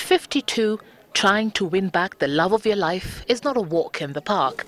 52, trying to win back the love of your life is not a walk in the park.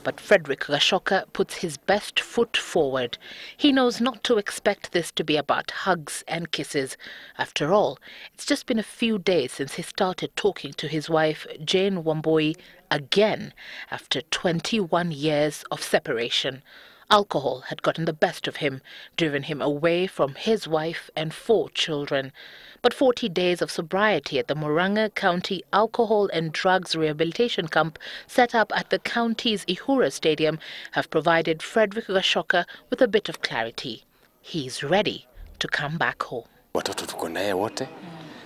But Frederick Gashoka puts his best foot forward. He knows not to expect this to be about hugs and kisses. After all, it's just been a few days since he started talking to his wife, Jane Wambui, again after 21 years of separation. Alcohol had gotten the best of him, driven him away from his wife and 4 children. But 40 days of sobriety at the Murang'a County Alcohol and Drugs Rehabilitation Camp set up at the county's Ihura Stadium have provided Frederick Gashoka with a bit of clarity. He's ready to come back home. Watoto tuko naye wote,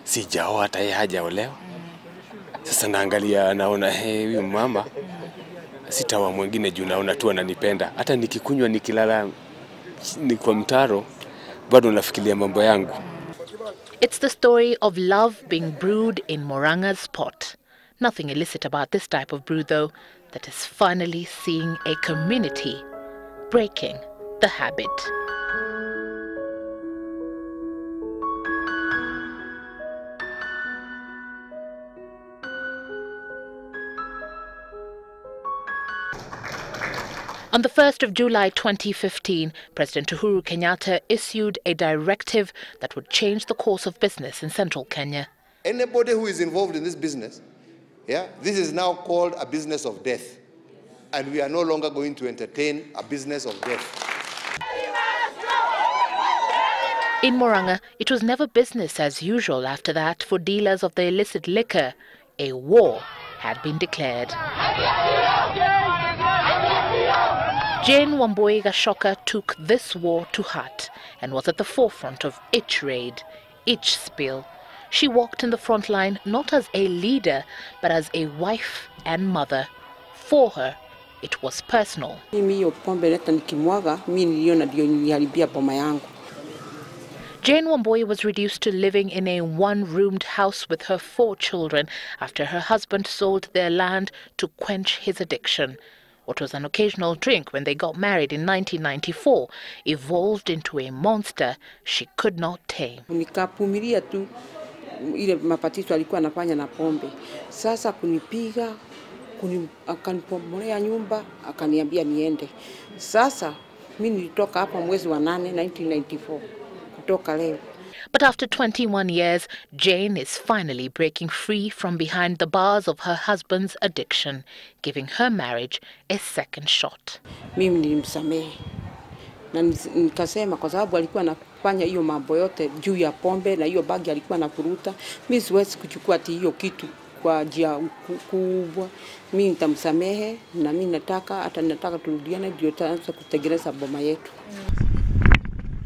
sijaoa hata yeye hajaolewa. Sasa naangalia naona huyu mama sitawa mwingine juu naona tu ananipenda. Hata nikikunywa nikilala ni kwa mtaro bado nafikiria mambo yangu. It's the story of love being brewed in Murang'a's pot. Nothing illicit about this type of brew, though, that is finally seeing a community breaking the habit. On the 1st of July 2015, President Uhuru Kenyatta issued a directive that would change the course of business in central Kenya. Anybody who is involved in this business, this is now called a business of death. And we are no longer going to entertain a business of death. In Murang'a, it was never business as usual after that for dealers of the illicit liquor. A war had been declared. Jane Wambui Gashoka took this war to heart and was at the forefront of each raid, each spill. She walked in the front line not as a leader, but as a wife and mother. For her, it was personal. Jane Wambui was reduced to living in a one-roomed house with her 4 children after her husband sold their land to quench his addiction. What was an occasional drink when they got married in 1994 evolved into a monster she could not tame. Nikavumilia tu ile mapatizo alikuwa anafanya na pombe. Sasa kunipiga, akanipomolea nyumba, akaniambia niende. Sasa mimi nilitoka hapa mwezi wa 8 1994 kutoka leo. But after 21 years, Jane is finally breaking free from behind the bars of her husband's addiction, giving her marriage a second shot. Mimi nilimsamehe. Na nikasema kwa sababu alikuwa anafanya hiyo mambo yote juu ya pombe na hiyo bagi alikuwa anafuruta, mimi siwezi kuchukua ati hiyo kitu kwa njia kubwa. Mimi nitamsamehe na mimi nataka turudiane ndio tutaanza kutengeneza boma yetu.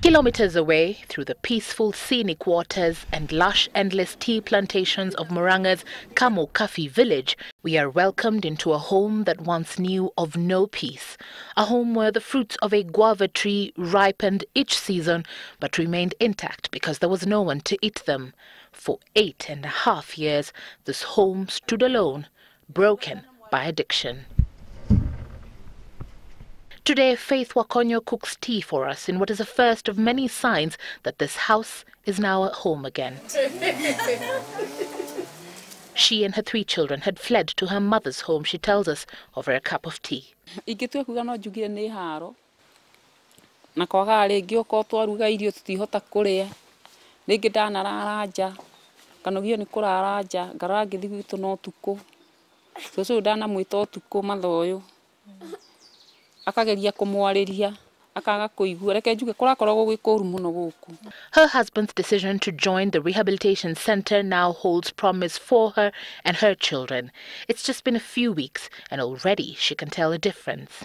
Kilometers away, through the peaceful scenic waters and lush endless tea plantations of Murang'a's Kamo Kafi village, we are welcomed into a home that once knew of no peace. A home where the fruits of a guava tree ripened each season but remained intact because there was no one to eat them. For 8.5 years, this home stood alone, broken by addiction. Today, Faith Wakonyo cooks tea for us in what is the first of many signs that this house is now at home again. She and her 3 children had fled to her mother's home, she tells us, over a cup of tea. Her husband's decision to join the rehabilitation center now holds promise for her and her children. It's just been a few weeks and already she can tell a difference.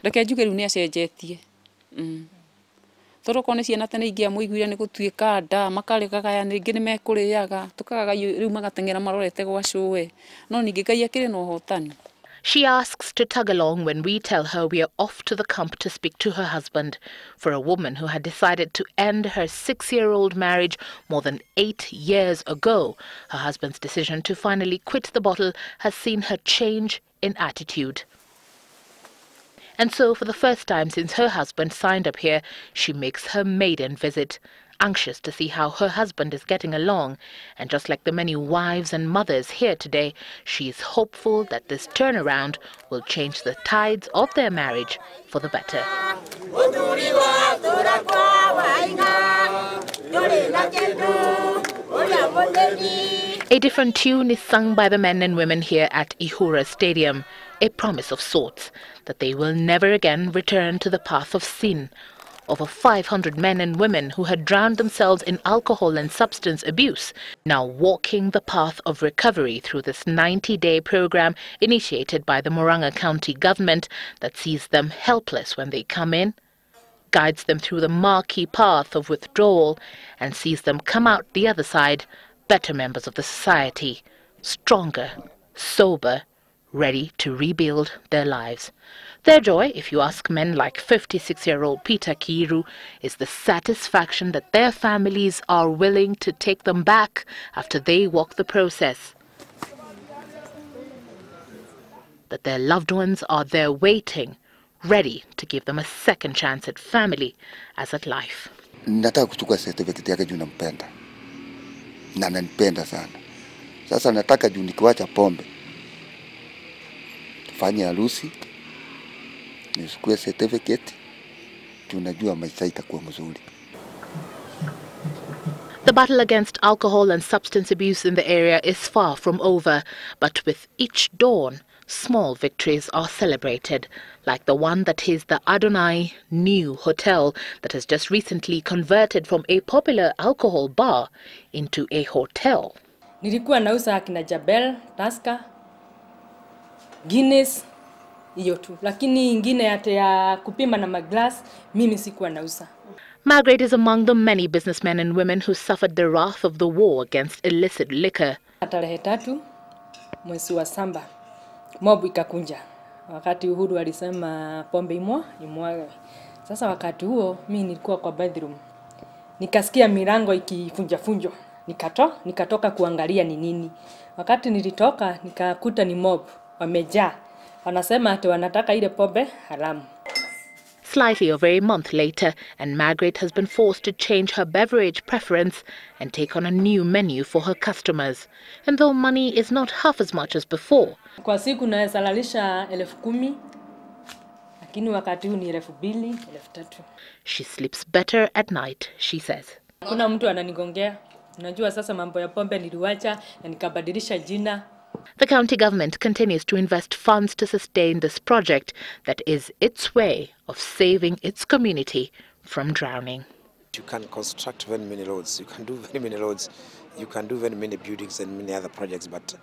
She asks to tug along when we tell her we are off to the camp to speak to her husband. For a woman who had decided to end her 6-year-old marriage more than 8 years ago, her husband's decision to finally quit the bottle has seen her change in attitude. And so, for the first time since her husband signed up here, she makes her maiden visit, anxious to see how her husband is getting along. And just like the many wives and mothers here today, she is hopeful that this turnaround will change the tides of their marriage for the better. A different tune is sung by the men and women here at Ihura Stadium, a promise of sorts that they will never again return to the path of sin. Over 500 men and women who had drowned themselves in alcohol and substance abuse, now walking the path of recovery through this 90-day program initiated by the Murang'a County government that sees them helpless when they come in, guides them through the murky path of withdrawal, and sees them come out the other side better members of the society, stronger, sober, ready to rebuild their lives. Their joy, if you ask men like 56-year-old Peter Kiiru, is the satisfaction that their families are willing to take them back after they walk the process. That their loved ones are there waiting, ready to give them a second chance at family as at life. Nataka kuchukua certificate yake juu nampenda. Na nanipenda sana. Sasa nataka juu nikiwacha pombe. Tufanye harusi. Nichukue certificate. Juu najua maisha itakuwa mzuri. The battle against alcohol and substance abuse in the area is far from over, but with each dawn, small victories are celebrated, like the one that is the Adonai New Hotel that has just recently converted from a popular alcohol bar into a hotel. Nilikuwa nauza akina Jabel, Taska, Guinness, hiyo tu. Lakini ingine ate ya kupima na maglass, mimi sikuwa nauza. Margaret is among the many businessmen and women who suffered the wrath of the war against illicit liquor. Tarehe 3 mwezi wa samba, mobu ikakunja. Wakati Uhuru alisema pombe imwage. Sasa wakati huo mimi nilikuwa kwa bathroom. Nikasikia milango ikifunjwa. Nikatoka kuangalia ni nini. Wakati nilitoka nikakuta ni mob wamejaa. Wanasema ati wanataka ile pombe haramu. Slightly over a month later, and Margaret has been forced to change her beverage preference and take on a new menu for her customers. And though money is not half as much as before, kwa siku naweza lalisha 10,000, lakini wakati huu ni 2,000, 3,000. She sleeps better at night, she says. Kuna mtu ananigongea. Unajua sasa mambo ya pombe niliwacha na nikabadilisha jina. The county government continues to invest funds to sustain this project that is its way of saving its community from drowning. You can construct very many roads, you can do very many roads, you can do very many buildings and many other projects, but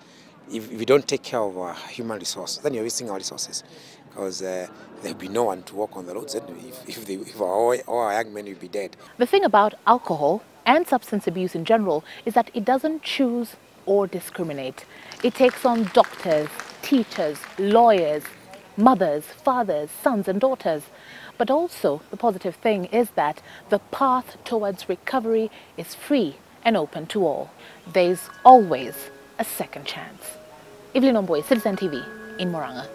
if we don't take care of our human resource, then you're wasting our resources, because there'll be no one to walk on the roads, and if all our young men will be dead. The thing about alcohol and substance abuse in general is that it doesn't choose or discriminate. It takes on doctors, teachers, lawyers, mothers, fathers, sons and daughters. But also, the positive thing is that the path towards recovery is free and open to all. There's always a second chance. Evelyn Omboy, Citizen TV in Murang'a.